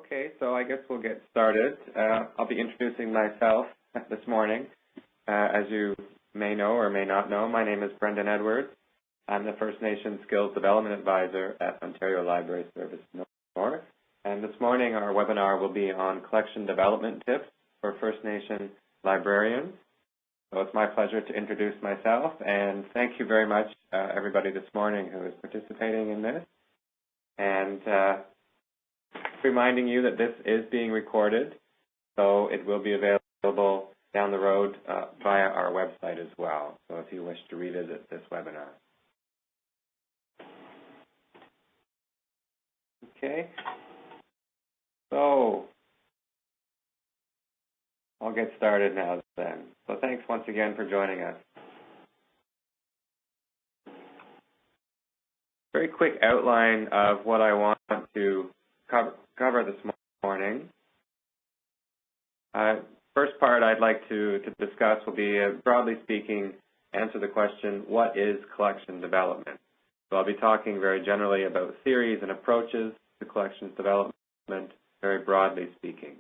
Okay, so I guess we'll get started. I'll be introducing myself this morning. As you may know or may not know, my name is Brendan Edwards. I'm the First Nation Skills Development Advisor at Ontario Library Service North. And this morning our webinar will be on collection development tips for First Nation librarians. So it's my pleasure to introduce myself, and thank you very much everybody this morning who is participating in this. And reminding you that this is being recorded, so it will be available down the road via our website as well, so if you wish to revisit this webinar. Okay, so I'll get started now then. So thanks once again for joining us. Very quick outline of what I want to cover this morning. First part I'd like to discuss will be, broadly speaking, answer the question, what is collection development? So I'll be talking very generally about theories and approaches to collections development, very broadly speaking.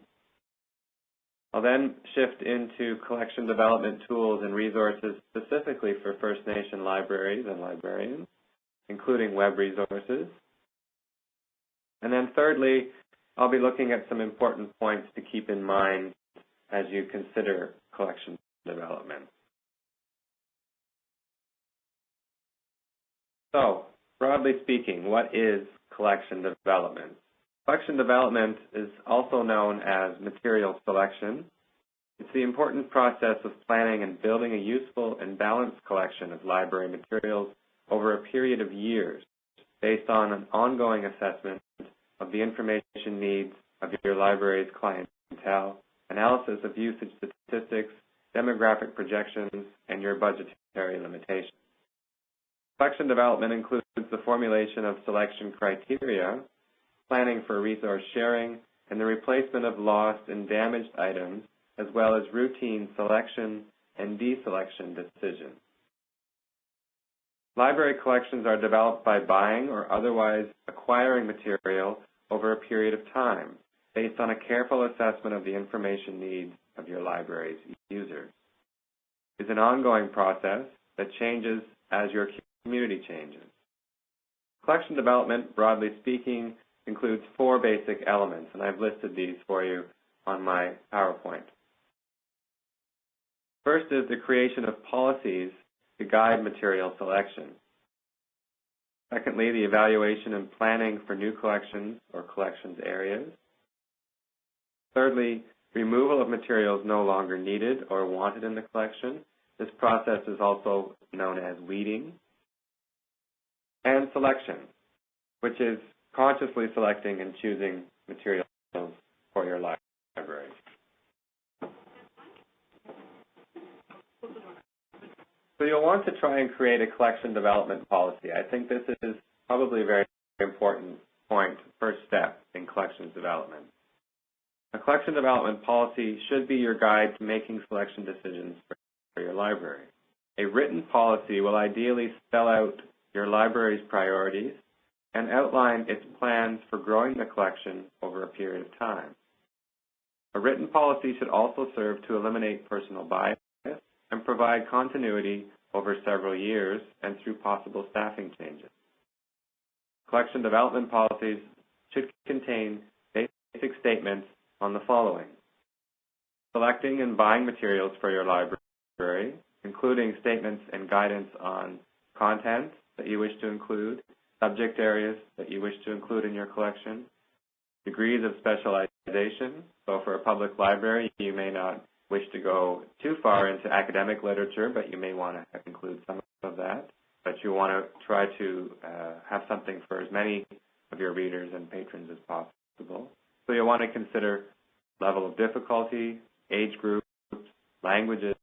I'll then shift into collection development tools and resources specifically for First Nation libraries and librarians, including web resources. And then thirdly, I'll be looking at some important points to keep in mind as you consider collection development. So, broadly speaking, what is collection development? Collection development is also known as material selection. It's the important process of planning and building a useful and balanced collection of library materials over a period of years based on an ongoing assessment of the information needs of your library's clientele, analysis of usage statistics, demographic projections, and your budgetary limitations. Collection development includes the formulation of selection criteria, planning for resource sharing, and the replacement of lost and damaged items, as well as routine selection and deselection decisions. Library collections are developed by buying or otherwise acquiring material over a period of time based on a careful assessment of the information needs of your library's users. It's an ongoing process that changes as your community changes. Collection development, broadly speaking, includes 4 basic elements, and I've listed these for you on my PowerPoint. First is the creation of policies to guide material selection. Secondly, the evaluation and planning for new collections or collections areas. Thirdly, removal of materials no longer needed or wanted in the collection. This process is also known as weeding. And selection, which is consciously selecting and choosing materials for your library. So you'll want to try and create a collection development policy. I think this is probably a very important point, first step in collections development. A collection development policy should be your guide to making selection decisions for your library. A written policy will ideally spell out your library's priorities and outline its plans for growing the collection over a period of time. A written policy should also serve to eliminate personal bias and provide continuity over several years and through possible staffing changes. Collection development policies should contain basic statements on the following: selecting and buying materials for your library, including statements and guidance on content that you wish to include, subject areas that you wish to include in your collection, degrees of specialization. So for a public library, you may not wish to go too far into academic literature, but you may want to include some of that. But you want to try to have something for as many of your readers and patrons as possible. So you'll want to consider level of difficulty, age groups, languages,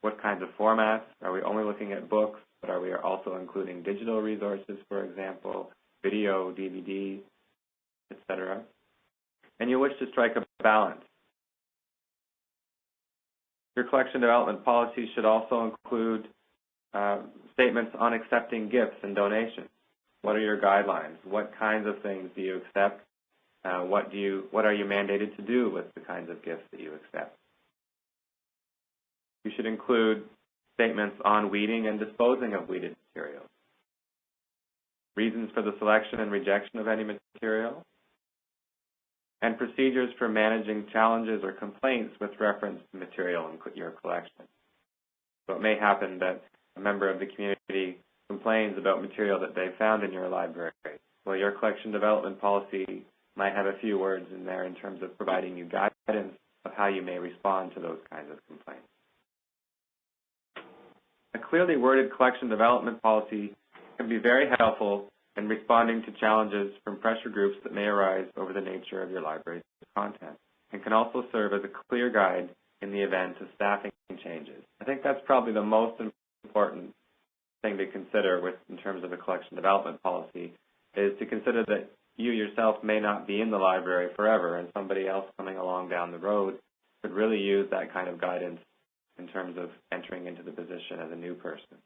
what kinds of formats. Are we only looking at books, but are we also including digital resources, for example, video, DVD, etc.? And you wish to strike a balance. Your collection development policy should also include statements on accepting gifts and donations. What are your guidelines? What kinds of things do you accept? What are you mandated to do with the kinds of gifts that you accept? You should include statements on weeding and disposing of weeded materials, reasons for the selection and rejection of any material, and procedures for managing challenges or complaints with reference to material in your collection. So it may happen that a member of the community complains about material that they found in your library. Well, your collection development policy might have a few words in there in terms of providing you guidance of how you may respond to those kinds of complaints. A clearly worded collection development policy can be very helpful in responding to challenges from pressure groups that may arise over the nature of your library's content, and can also serve as a clear guide in the event of staffing changes. I think that's probably the most important thing to consider in terms of a collection development policy, is to consider that you yourself may not be in the library forever, and somebody else coming along down the road could really use that kind of guidance in terms of entering into the position as a new person.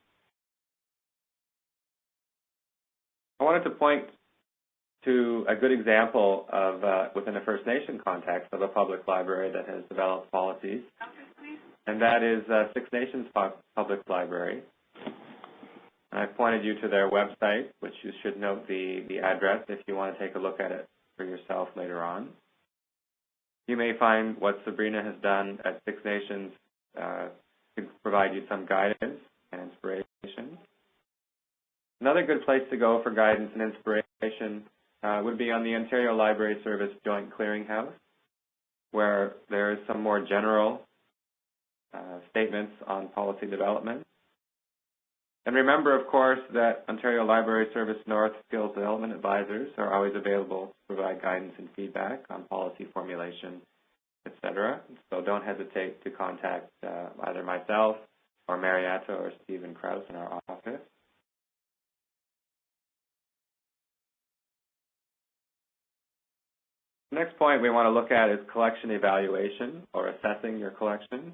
I wanted to point to a good example of, within a First Nation context, of a public library that has developed policies, and that is Six Nations Public Library. And I've pointed you to their website, which you should note the address if you want to take a look at it for yourself later on. You may find what Sabrina has done at Six Nations to provide you some guidance and inspiration. Another good place to go for guidance and inspiration would be on the Ontario Library Service Joint Clearinghouse, where there is some more general statements on policy development. And remember, of course, that Ontario Library Service North Skills Development Advisors are always available to provide guidance and feedback on policy formulation, etc. So don't hesitate to contact either myself or Marietta or Stephen Krause in our office. The next point we want to look at is collection evaluation, or assessing your collection.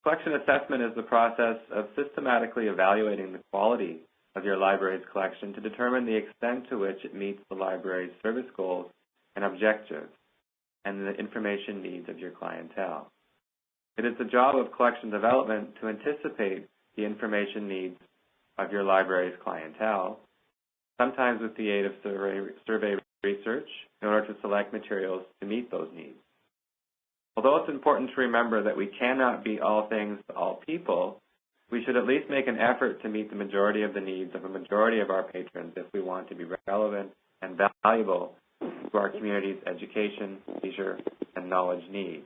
Collection assessment is the process of systematically evaluating the quality of your library's collection to determine the extent to which it meets the library's service goals and objectives and the information needs of your clientele. It is the job of collection development to anticipate the information needs of your library's clientele, sometimes with the aid of survey research, in order to select materials to meet those needs. Although it's important to remember that we cannot be all things to all people, we should at least make an effort to meet the majority of the needs of a majority of our patrons if we want to be relevant and valuable to our community's education, leisure, and knowledge needs.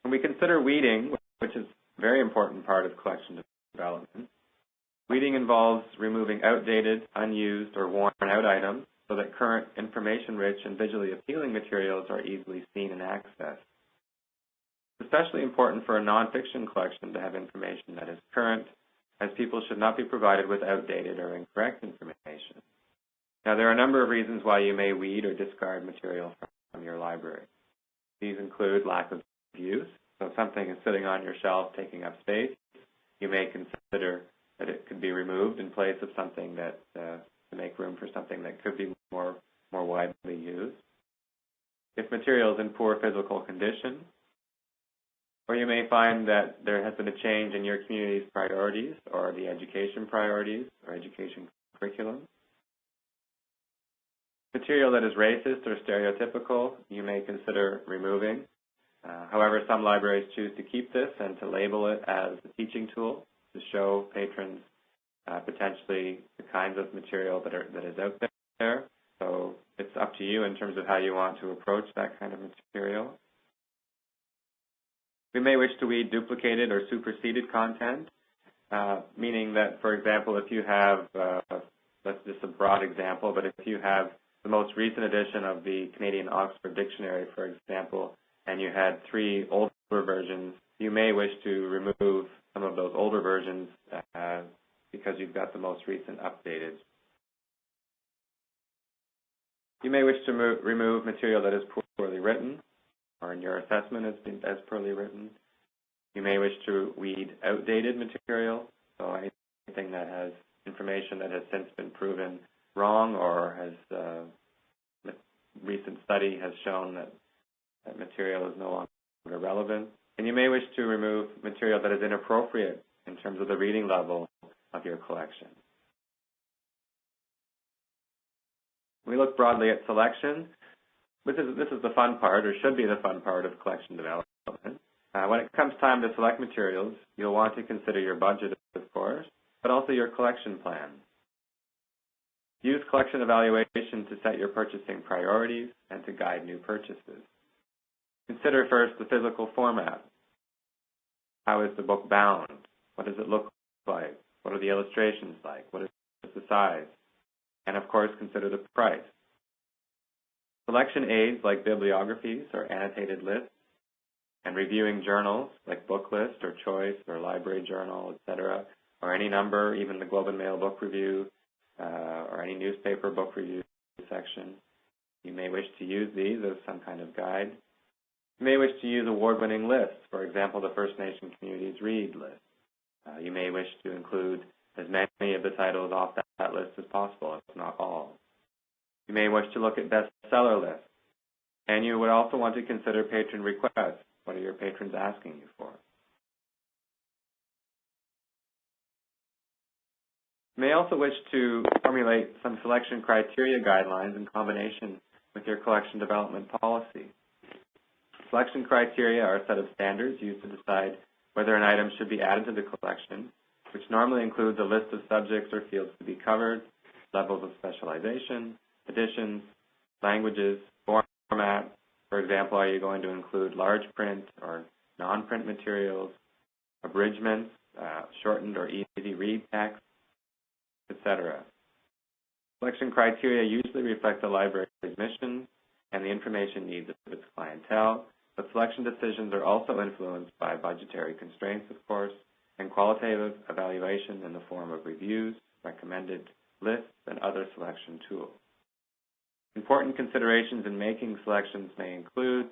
When we consider weeding, which is a very important part of collection development, weeding involves removing outdated, unused, or worn-out items so that current information-rich and visually appealing materials are easily seen and accessed. It's especially important for a nonfiction collection to have information that is current, as people should not be provided with outdated or incorrect information. Now, there are a number of reasons why you may weed or discard material from your library. These include lack of use, so if something is sitting on your shelf taking up space, you may consider that it could be removed in place of something that to make room for something that could be more widely used. If material is in poor physical condition, or you may find that there has been a change in your community's priorities or the education priorities or education curriculum. Material that is racist or stereotypical, you may consider removing. However, some libraries choose to keep this and to label it as a teaching tool to show patrons potentially the kinds of material that is out there. So it's up to you in terms of how you want to approach that kind of material. We may wish to weed duplicated or superseded content, meaning that, for example, if you have, that's just a broad example, but if you have the most recent edition of the Canadian Oxford Dictionary, for example, and you had 3 older versions, you may wish to remove some of those older versions because you've got the most recent updated. You may wish to remove material that is poorly written, or in your assessment as poorly written. You may wish to weed outdated material, so anything that has information that has since been proven wrong, or has recent study has shown that material is no longer relevant. And you may wish to remove material that is inappropriate in terms of the reading level of your collection. We look broadly at selection. This is the fun part, or should be the fun part, of collection development. When it comes time to select materials, you'll want to consider your budget, of course, but also your collection plan. Use collection evaluation to set your purchasing priorities and to guide new purchases. Consider first the physical format. How is the book bound? What does it look like? What are the illustrations like? What is the size? And of course, consider the price. Selection aids like bibliographies or annotated lists, and reviewing journals like Book List or Choice or Library Journal, etc., or any number, even the Globe and Mail Book Review, or any newspaper book review section. You may wish to use these as some kind of guide. You may wish to use award-winning lists, for example, the First Nation Communities Read list. You may wish to include as many of the titles off that list as possible, if not all. You may wish to look at bestseller lists. And you would also want to consider patron requests. What are your patrons asking you for? You may also wish to formulate some selection criteria guidelines in combination with your collection development policy. Selection criteria are a set of standards used to decide whether an item should be added to the collection, which normally includes a list of subjects or fields to be covered, levels of specialization, editions, languages, format. For example, are you going to include large print or non-print materials, abridgments, shortened or easy read text, etc. Selection criteria usually reflect the library's mission and the information needs of its clientele, but selection decisions are also influenced by budgetary constraints, of course, and qualitative evaluation in the form of reviews, recommended lists, and other selection tools. Important considerations in making selections may include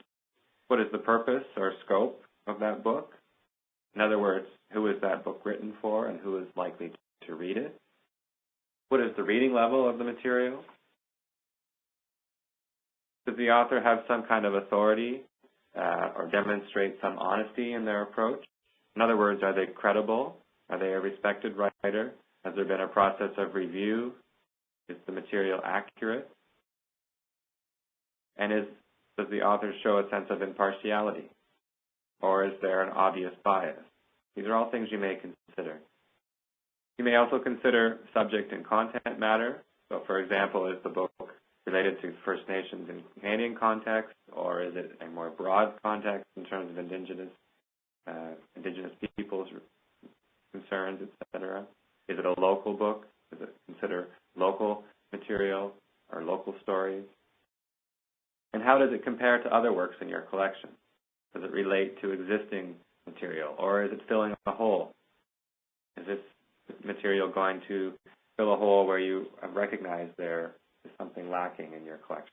what is the purpose or scope of that book? In other words, who is that book written for and who is likely to read it? What is the reading level of the material? Does the author have some kind of authority or demonstrate some honesty in their approach? In other words, are they credible? Are they a respected writer? Has there been a process of review? Is the material accurate? And does the author show a sense of impartiality? Or is there an obvious bias? These are all things you may consider. You may also consider subject and content matter. So, for example, is the book related to First Nations and Canadian context, or is it a more broad context in terms of Indigenous peoples' concerns, etc.? Is it a local book? Does it consider local material or local stories? And how does it compare to other works in your collection? Does it relate to existing material, or is it filling a hole? Is this material going to fill a hole where you recognize there is something lacking in your collection?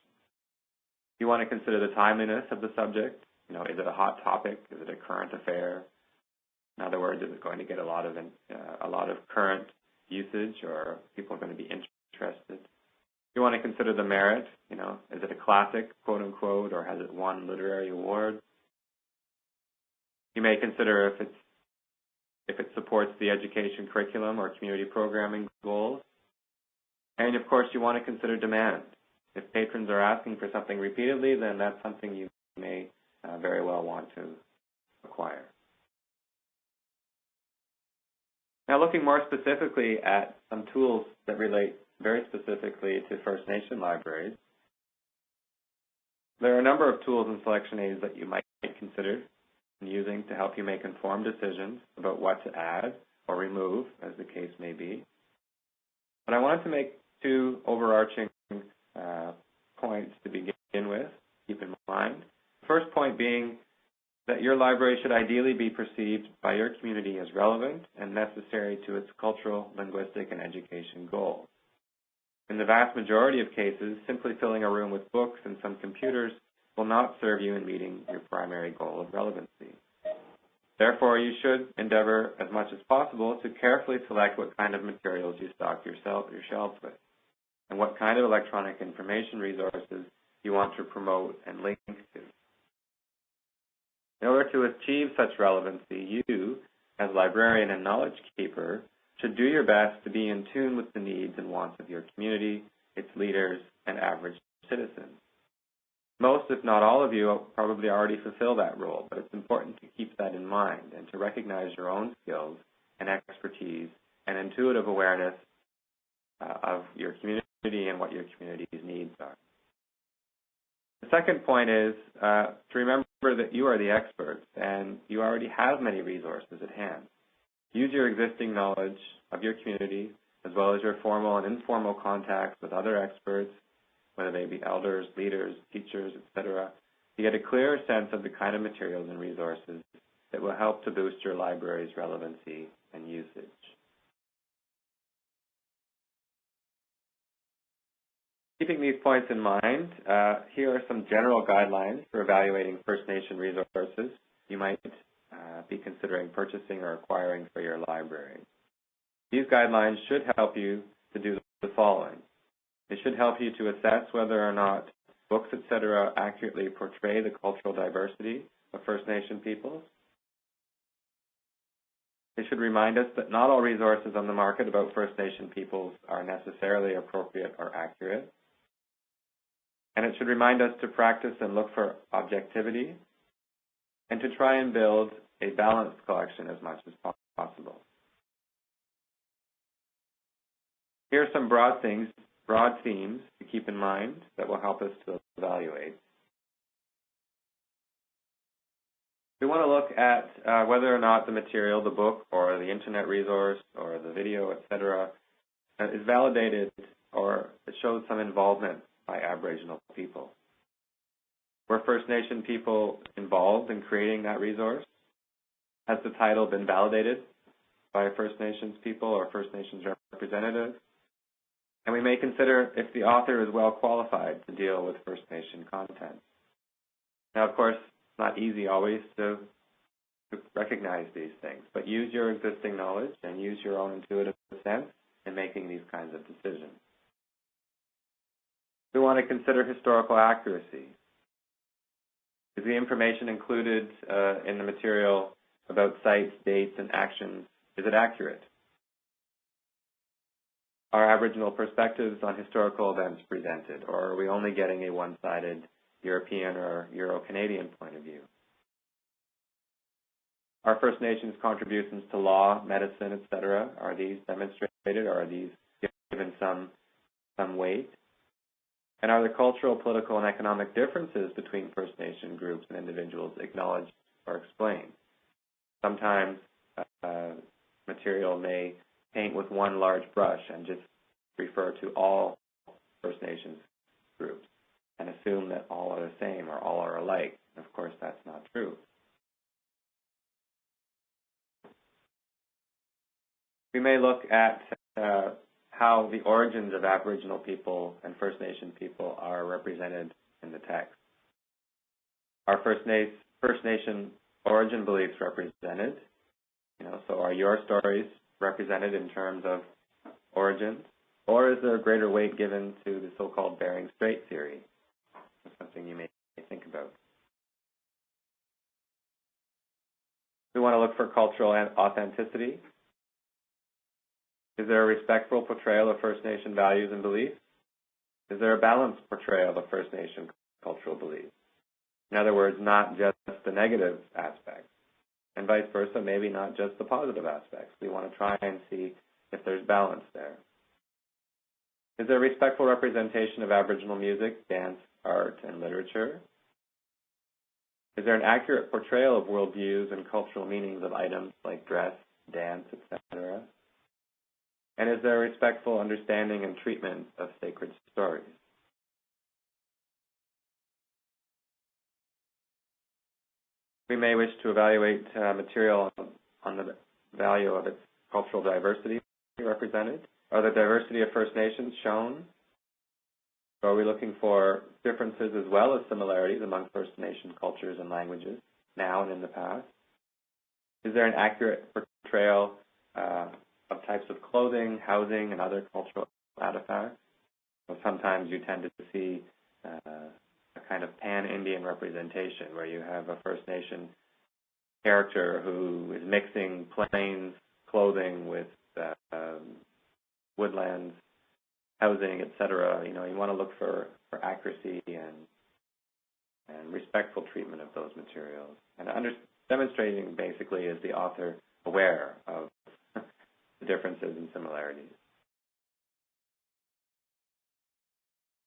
You want to consider the timeliness of the subject. You know, is it a hot topic? Is it a current affair? In other words, is it going to get a lot of current usage, or people are going to be interested? You want to consider the merit. You know, is it a classic, quote unquote, or has it won literary awards? You may consider if it supports the education curriculum or community programming goals. And of course, you want to consider demand. If patrons are asking for something repeatedly, then that's something you may very well want to acquire. Now, looking more specifically at some tools that relate very specifically to First Nation libraries, there are a number of tools and selection aids that you might consider using to help you make informed decisions about what to add or remove, as the case may be. But I wanted to make two overarching points to begin with, keep in mind. The first point being that your library should ideally be perceived by your community as relevant and necessary to its cultural, linguistic, and education goals. In the vast majority of cases, simply filling a room with books and some computers will not serve you in meeting your primary goal of relevancy. Therefore, you should endeavor as much as possible to carefully select what kind of materials you stock your shelves with, and what kind of electronic information resources you want to promote and link to. In order to achieve such relevancy, you, as librarian and knowledge keeper, should do your best to be in tune with the needs and wants of your community, its leaders, and average citizens. Most, if not all of you, probably already fulfill that role, but it's important to keep that in mind and to recognize your own skills and expertise and intuitive awareness of your community and what your community's needs are. The second point is to remember that you are the experts and you already have many resources at hand. Use your existing knowledge of your community as well as your formal and informal contacts with other experts, whether they be elders, leaders, teachers, etc., to get a clearer sense of the kind of materials and resources that will help to boost your library's relevancy and usage. Keeping these points in mind, here are some general guidelines for evaluating First Nation resources you might be considering purchasing or acquiring for your library. These guidelines should help you to do the following. They should help you to assess whether or not books, etc., accurately portray the cultural diversity of First Nation peoples. They should remind us that not all resources on the market about First Nation peoples are necessarily appropriate or accurate. And it should remind us to practice and look for objectivity and to try and build a balanced collection as much as possible. Here are some broad themes to keep in mind that will help us to evaluate. We want to look at whether or not the material, the book, or the internet resource, or the video, etc., is validated or it shows some involvement by Aboriginal people. Were First Nation people involved in creating that resource? Has the title been validated by First Nations people or First Nations representatives? And we may consider if the author is well qualified to deal with First Nation content. Now, of course, it's not easy always to recognize these things, but use your existing knowledge and use your own intuitive sense in making these kinds of decisions. We want to consider historical accuracy. Is the information included in the material about sites, dates, and actions, is it accurate? Are Aboriginal perspectives on historical events presented, or are we only getting a one-sided European or Euro-Canadian point of view? Are First Nations contributions to law, medicine, etc., are these demonstrated, or are these given some weight? And are the cultural, political, and economic differences between First Nation groups and individuals acknowledged or explained? Sometimes material may paint with one large brush and just refer to all First Nations groups and assume that all are the same or all are alike. Of course, that's not true. We may look at how the origins of Aboriginal people and First Nation people are represented in the text. Are First Nation origin beliefs represented? So are your stories represented in terms of origins? Or is there a greater weight given to the so-called Bering Strait theory? That's something you may think about. We want to look for cultural authenticity. Is there a respectful portrayal of First Nation values and beliefs? Is there a balanced portrayal of First Nation cultural beliefs? In other words, not just the negative aspects, and vice versa, maybe not just the positive aspects. We want to try and see if there's balance there. Is there a respectful representation of Aboriginal music, dance, art, and literature? Is there an accurate portrayal of worldviews and cultural meanings of items like dress, dance, etc.? And is there a respectful understanding and treatment of sacred stories? We may wish to evaluate material on the value of its cultural diversity represented. Are the diversity of First Nations shown? Are we looking for differences as well as similarities among First Nation cultures and languages, now and in the past? Is there an accurate portrayal of types of clothing, housing, and other cultural artifacts? So sometimes you tend to see a kind of pan-Indian representation where you have a First Nation character who is mixing plains clothing with woodlands, housing, etc. You know, you want to look for accuracy and respectful treatment of those materials. And demonstrating basically is the author aware of the differences and similarities.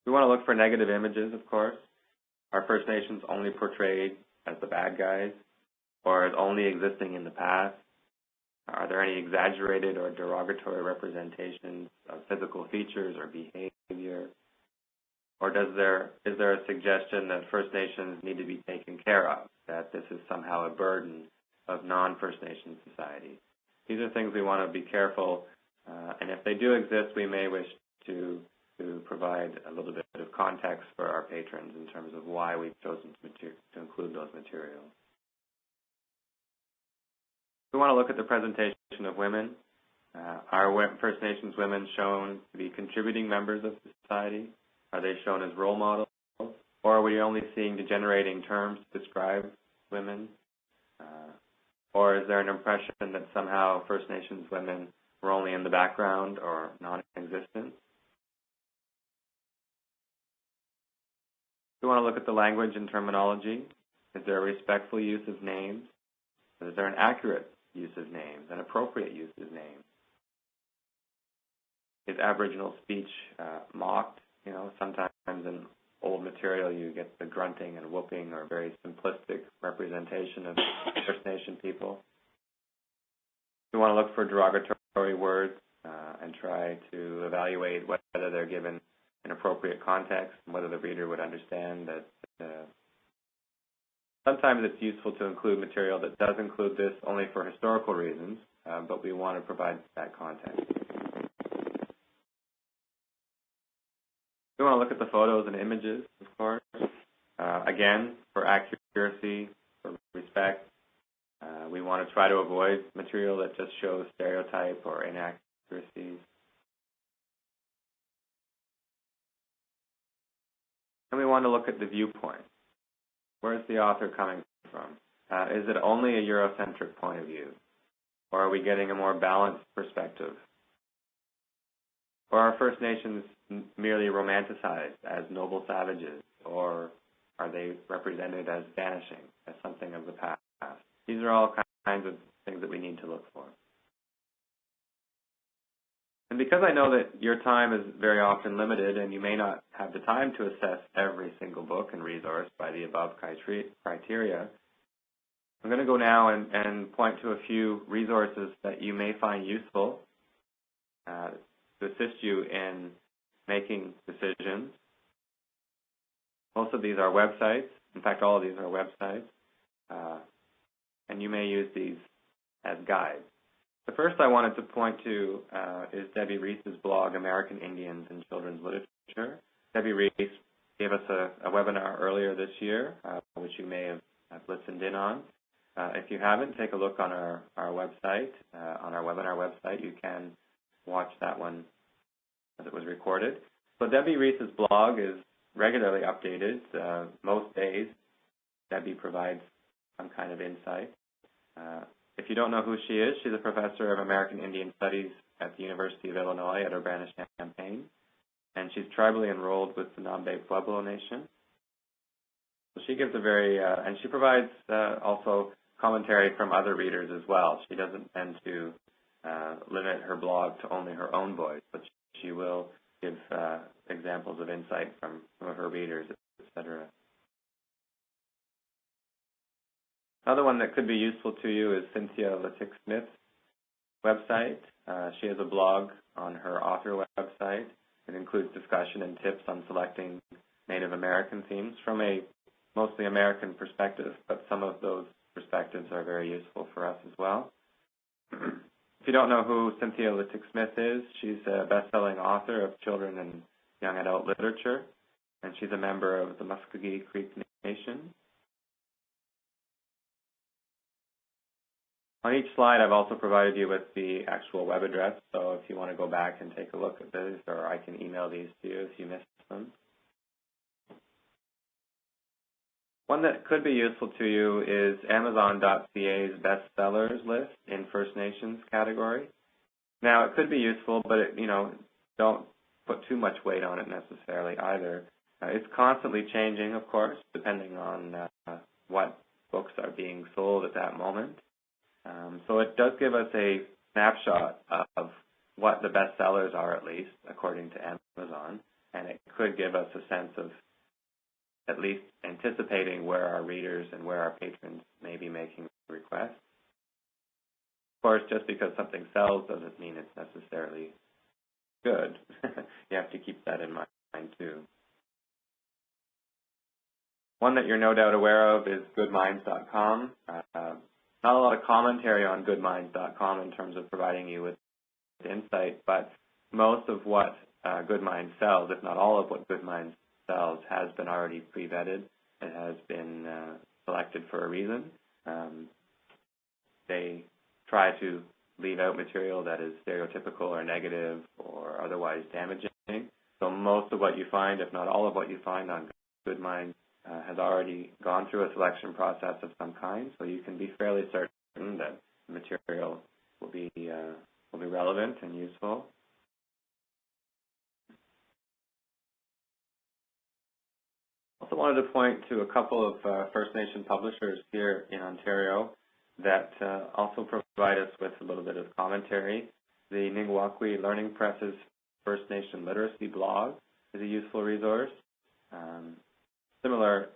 We want to look for negative images, of course. Are First Nations only portrayed as the bad guys or as only existing in the past? Are there any exaggerated or derogatory representations of physical features or behavior? Or is there a suggestion that First Nations need to be taken care of, that this is somehow a burden of non-First Nation society? These are things we want to be careful, and if they do exist, we may wish to provide a little bit of context for our patrons in terms of why we've chosen to include those materials. We want to look at the presentation of women. Are First Nations women shown to be contributing members of society? Are they shown as role models? Or are we only seeing degenerating terms to describe women? Or is there an impression that somehow First Nations women were only in the background or non-existent? We want to look at the language and terminology. Is there a respectful use of names? Is there an accurate use of names, an appropriate use of names? Is Aboriginal speech mocked? You know, sometimes in old material you get the grunting and whooping or very simplistic representation of First Nation people. We want to look for derogatory words and try to evaluate whether they're given an appropriate context and whether the reader would understand that sometimes it's useful to include material that does include this only for historical reasons, but we want to provide that context. We want to look at the photos and images, of course. Again, for accuracy, for respect, we want to try to avoid material that just shows stereotype or inaccuracies. And we want to look at the viewpoint. Where is the author coming from? Is it only a Eurocentric point of view? Or are we getting a more balanced perspective? Or are First Nations merely romanticized as noble savages? Or are they represented as vanishing, as something of the past? These are all kinds of things that we need to look for. And because I know that your time is very often limited and you may not have the time to assess every single book and resource by the above criteria, I'm going to go now and point to a few resources that you may find useful to assist you in making decisions. Most of these are websites. In fact, all of these are websites. And you may use these as guides. The first I wanted to point to is Debbie Reese's blog, American Indians in Children's Literature. Debbie Reese gave us a webinar earlier this year, which you may have listened in on. If you haven't, take a look on our website, on our webinar website. You can watch that one as it was recorded. So Debbie Reese's blog is regularly updated. Most days, Debbie provides some kind of insight. If you don't know who she is, she's a professor of American Indian Studies at the University of Illinois at Urbana-Champaign, and she's tribally enrolled with the Nambe Pueblo Nation. So she gives a very, and she provides also commentary from other readers as well. She doesn't tend to limit her blog to only her own voice, but she will give examples of insight from some of her readers, etc. Another one that could be useful to you is Cynthia Letick-Smith's website. She has a blog on her author website. It includes discussion and tips on selecting Native American themes from a mostly American perspective, but some of those perspectives are very useful for us as well. If you don't know who Cynthia Letick-Smith is, she's a best-selling author of children and young adult literature, and she's a member of the Muskogee Creek Nation. On each slide, I've also provided you with the actual web address, so if you want to go back and take a look at this, or I can email these to you if you missed them. One that could be useful to you is Amazon.ca's bestsellers list in First Nations category. Now, it could be useful, but don't put too much weight on it necessarily either. It's constantly changing, of course, depending on what books are being sold at that moment. So it does give us a snapshot of what the bestsellers are, at least, according to Amazon, and it could give us a sense of at least anticipating where our readers and where our patrons may be making requests. Of course, just because something sells doesn't mean it's necessarily good. You have to keep that in mind, too. One that you're no doubt aware of is goodminds.com. Not a lot of commentary on goodminds.com in terms of providing you with insight, but most of what GoodMinds sells, if not all of what GoodMinds sells, has been already pre-vetted. It has been selected for a reason. They try to leave out material that is stereotypical or negative or otherwise damaging. So most of what you find, if not all of what you find on GoodMinds, has already gone through a selection process of some kind, so you can be fairly certain that the material will be relevant and useful. Also wanted to point to a couple of First Nation publishers here in Ontario that also provide us with a little bit of commentary. The Ningwakwi Learning Press's First Nation Literacy blog is a useful resource. Similar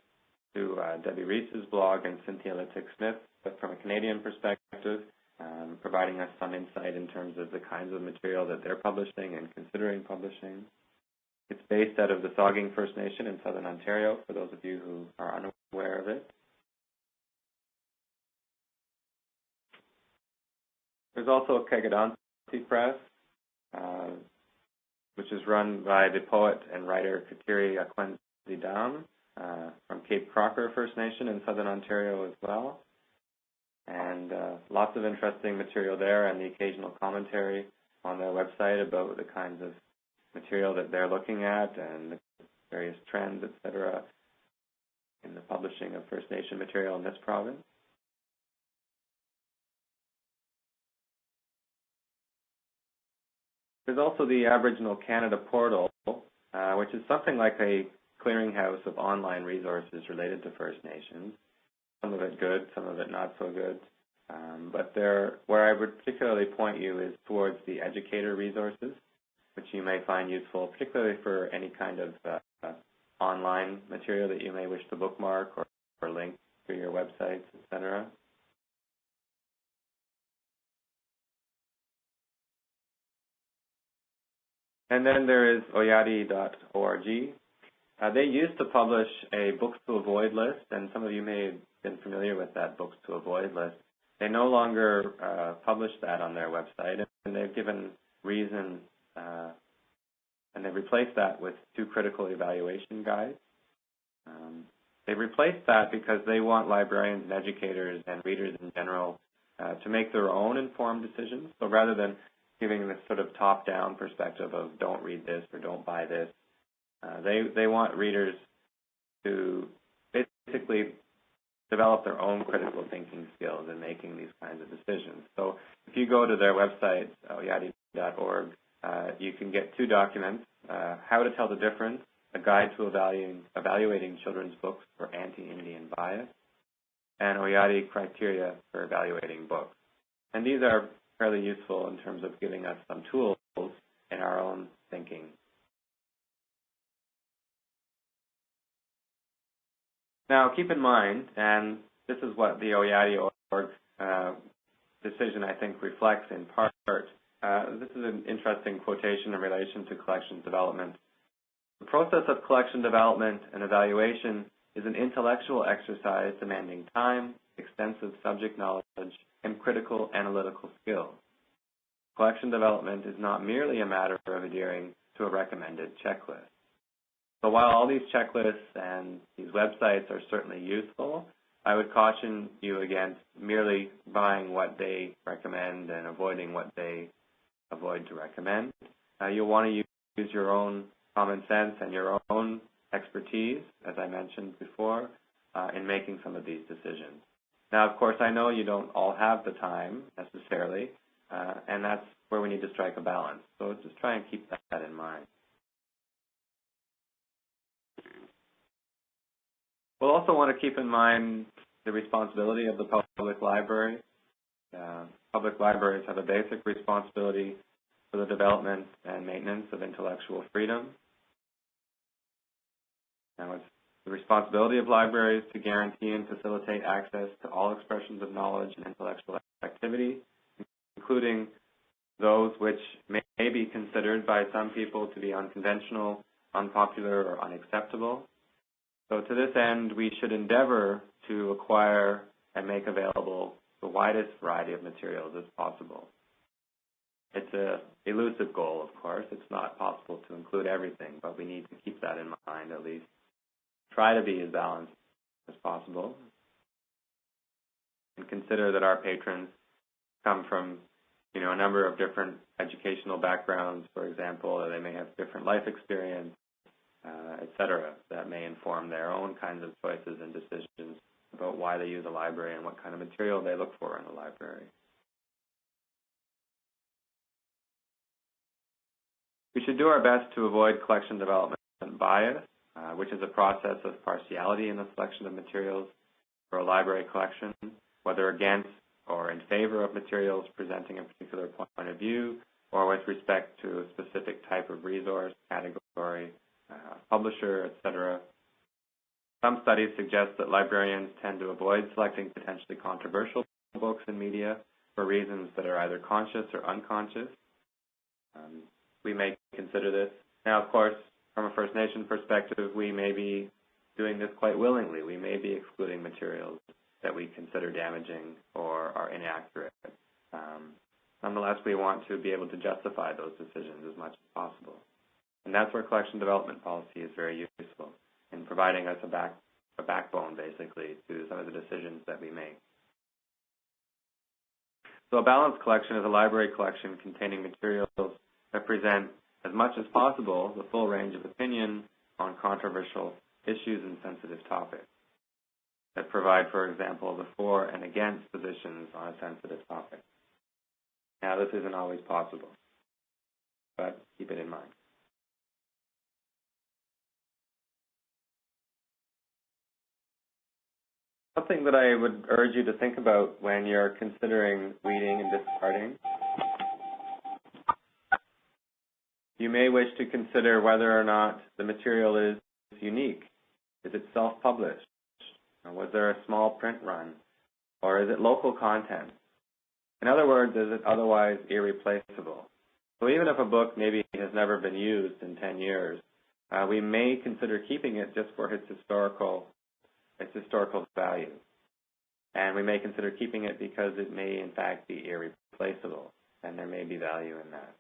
to Debbie Reese's blog and Cynthia Littick-Smith, but from a Canadian perspective, providing us some insight in terms of the kinds of material that they're publishing and considering publishing. It's based out of the Saugeen First Nation in Southern Ontario, for those of you who are unaware of it. There's also Kegadansi Press, which is run by the poet and writer Kateri Akwenzi Dam from Cape Crocker First Nation in Southern Ontario as well. And lots of interesting material there and the occasional commentary on their website about the kinds of material that they're looking at and the various trends, etc., in the publishing of First Nation material in this province. There's also the Aboriginal Canada portal, which is something like a clearinghouse of online resources related to First Nations. Some of it good, some of it not so good. But where I would particularly point you is towards the educator resources, which you may find useful, particularly for any kind of online material that you may wish to bookmark or link to your websites, etc. And then there is oyadi.org. They used to publish a Books to Avoid list, and some of you may have been familiar with that Books to Avoid list. They no longer publish that on their website, and they've given reason, and they've replaced that with 2 critical evaluation guides. They've replaced that because they want librarians and educators and readers in general to make their own informed decisions. So rather than giving this sort of top-down perspective of don't read this or don't buy this, they want readers to basically develop their own critical thinking skills in making these kinds of decisions. So if you go to their website, oyadi.org, you can get 2 documents, How to Tell the Difference, a guide to evaluating children's books for anti-Indian bias, and Oyadi criteria for evaluating books. And these are fairly useful in terms of giving us some tools in our own thinking. Now, keep in mind, and this is what the Oyadi.org decision, I think, reflects in part. This is an interesting quotation in relation to collection development. The process of collection development and evaluation is an intellectual exercise demanding time, extensive subject knowledge, and critical analytical skills. Collection development is not merely a matter of adhering to a recommended checklist. So while all these checklists and these websites are certainly useful, I would caution you against merely buying what they recommend and avoiding what they avoid to recommend. You'll want to use your own common sense and your own expertise, as I mentioned before, in making some of these decisions. Now, of course, I know you don't all have the time necessarily, and that's where we need to strike a balance. So just try and keep that in mind. We'll also want to keep in mind the responsibility of the public library. Public libraries have a basic responsibility for the development and maintenance of intellectual freedom. Now, it's the responsibility of libraries to guarantee and facilitate access to all expressions of knowledge and intellectual activity, including those which may be considered by some people to be unconventional, unpopular, or unacceptable. So to this end, we should endeavor to acquire and make available the widest variety of materials as possible. It's an elusive goal, of course. It's not possible to include everything, but we need to keep that in mind at least. Try to be as balanced as possible, and consider that our patrons come from, a number of different educational backgrounds, for example, or they may have different life experience, et cetera, that may inform their own kinds of choices and decisions about why they use a library and what kind of material they look for in a library. We should do our best to avoid collection development bias, which is a process of partiality in the selection of materials for a library collection, whether against or in favor of materials presenting a particular point of view, or with respect to a specific type of resource, category, publisher, etc. Some studies suggest that librarians tend to avoid selecting potentially controversial books and media for reasons that are either conscious or unconscious. We may consider this. Now, of course, from a First Nation perspective, we may be doing this quite willingly. We may be excluding materials that we consider damaging or are inaccurate. Nonetheless, we want to be able to justify those decisions as much as possible. And that's where collection development policy is very useful in providing us a backbone, basically, to some of the decisions that we make. So a balanced collection is a library collection containing materials that present as much as possible the full range of opinion on controversial issues and sensitive topics, that provide, for example, the for and against positions on a sensitive topic. Now, this isn't always possible, but keep it in mind. Something that I would urge you to think about when you're considering weeding and discarding. You may wish to consider whether or not the material is unique. Is it self-published? Was there a small print run? Or is it local content? In other words, is it otherwise irreplaceable? So even if a book maybe has never been used in 10 years, we may consider keeping it just for its historical value. And we may consider keeping it because it may, in fact, be irreplaceable, and there may be value in that.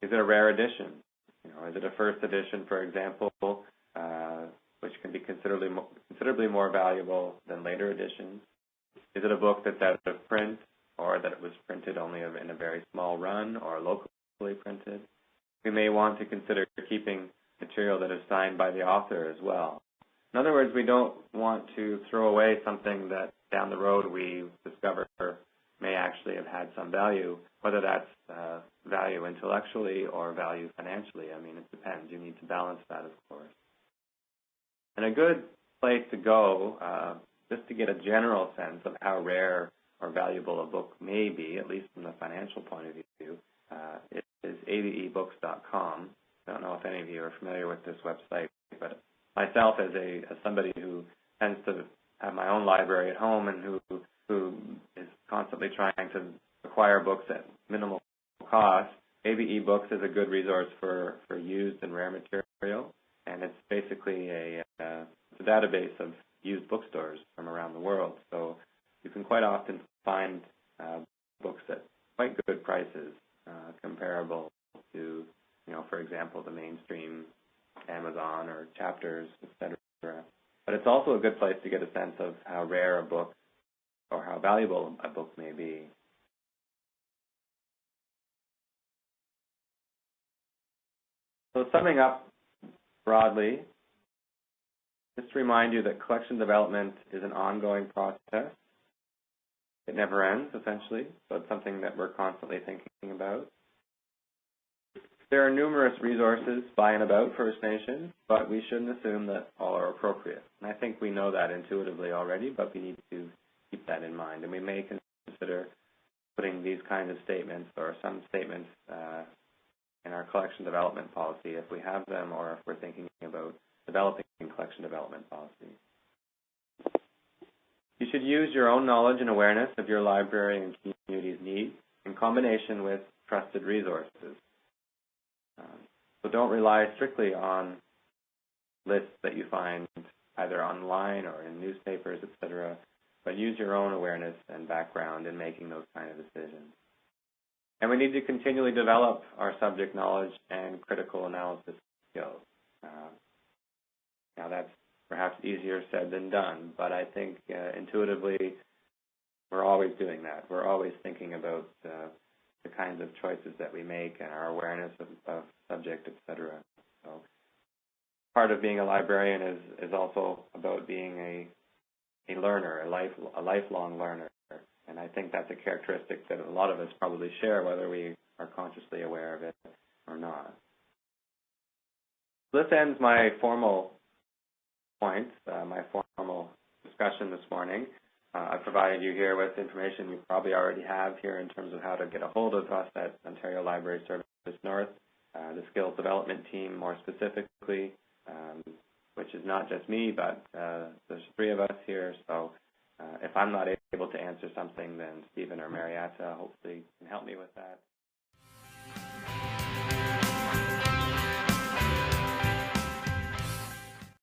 Is it a rare edition? Is it a first edition, for example, which can be considerably more valuable than later editions? Is it a book that's out of print, or that it was printed only in a very small run, or locally printed? We may want to consider keeping material that is signed by the author as well. In other words, we don't want to throw away something that down the road we discover may actually have had some value, whether that's value intellectually or value financially. I mean, it depends. You need to balance that, of course. And a good place to go, just to get a general sense of how rare or valuable a book may be, at least from the financial point of view, is avebooks.com. I don't know if any of you are familiar with this website, but myself, as somebody who tends to have my own library at home and who is constantly trying to acquire books at minimal cost, AVE Books is a good resource for used and rare material, and it's basically a database of used bookstores from around the world. So you can quite often find books at quite good prices, comparable to, for example, the mainstream Amazon or Chapters, etc. but it's also a good place to get a sense of how rare a book or how valuable a book may be. So summing up broadly, just to remind you that collection development is an ongoing process. It never ends, essentially, so it's something that we're constantly thinking about. There are numerous resources by and about First Nations, but we shouldn't assume that all are appropriate. And I think we know that intuitively already, but we need to keep that in mind. And we may consider putting these kinds of statements or some statements in our collection development policy if we have them or if we're thinking about developing collection development policy. You should use your own knowledge and awareness of your library and community's needs in combination with trusted resources. So don't rely strictly on lists that you find either online or in newspapers, etc., but use your own awareness and background in making those kind of decisions. And we need to continually develop our subject knowledge and critical analysis skills. Now that's perhaps easier said than done, but I think intuitively we're always doing that. We're always thinking about the kinds of choices that we make and our awareness of subject, etc. So part of being a librarian is also about being a learner, a lifelong learner. And I think that's a characteristic that a lot of us probably share, whether we are consciously aware of it or not. This ends my formal points, my formal discussion this morning. I've provided you here with information you probably already have here in terms of how to get a hold of us at Ontario Library Service North, the skills development team more specifically, which is not just me, but there's three of us here. So if I'm not able to answer something, then Stephen or Marietta hopefully can help me with that.